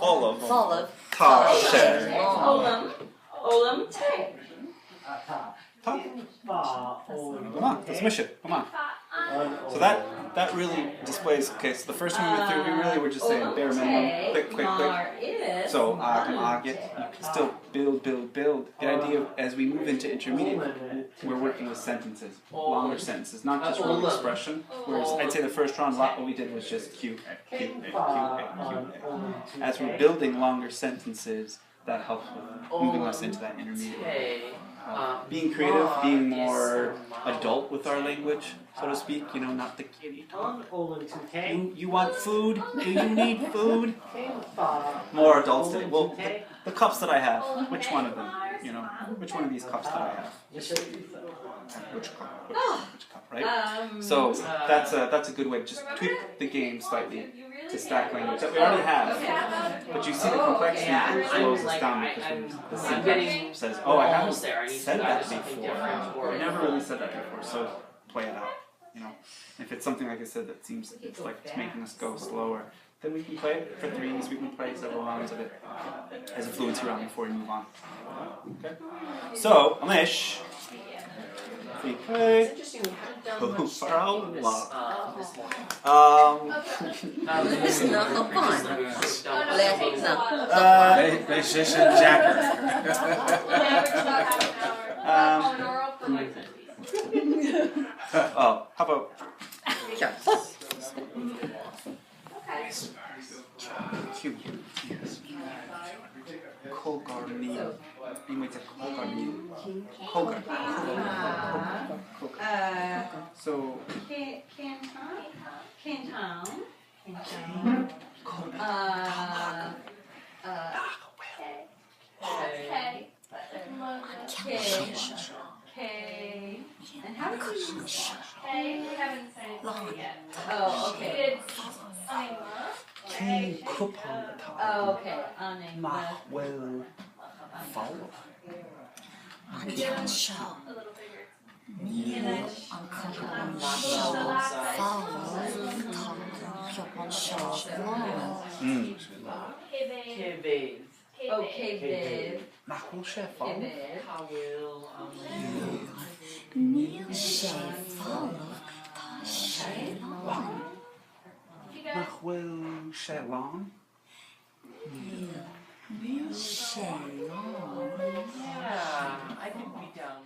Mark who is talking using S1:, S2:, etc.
S1: Follow.
S2: Tasche.
S3: Olam. Tay.
S2: Come on, let's mish it. Come on. So that really displays. Okay, so the first one we went through, we really were just saying bare minimum, quick. So you can still build. The idea of, as we move into intermediate, we're working with sentences, longer sentences, not just one expression. Whereas I'd say the first round, a lot what we did was just Q. As we're building longer sentences, that helps with moving us into that intermediate. Being creative, being more adult with our language, so to speak, not the kiddie talk. You want food? Do you need food? More adults today. Well, the cups that I have, which one of them? Which one of these cups that I have? Which cup, right? So that's a good way to just tweak the game slightly to stack language that we already have. But you see the complexity slows us down because the syntax says, oh, I haven't said that before. I never really said that before, so play it out. If it's something, like I said, that seems it's making us go slower, then we can play it for threes, we can play several rounds of it as a fluency round before we move on. Okay? So, Amish, we play Farala.
S1: This is not fun.
S2: How about Q? Kogarni. So
S3: And how do you K? We haven't said it yet. Oh, okay.
S2: K kupang.
S3: Oh, okay.
S2: Well, follow.
S3: A little bigger. Okay, babe. Yeah, I think we down.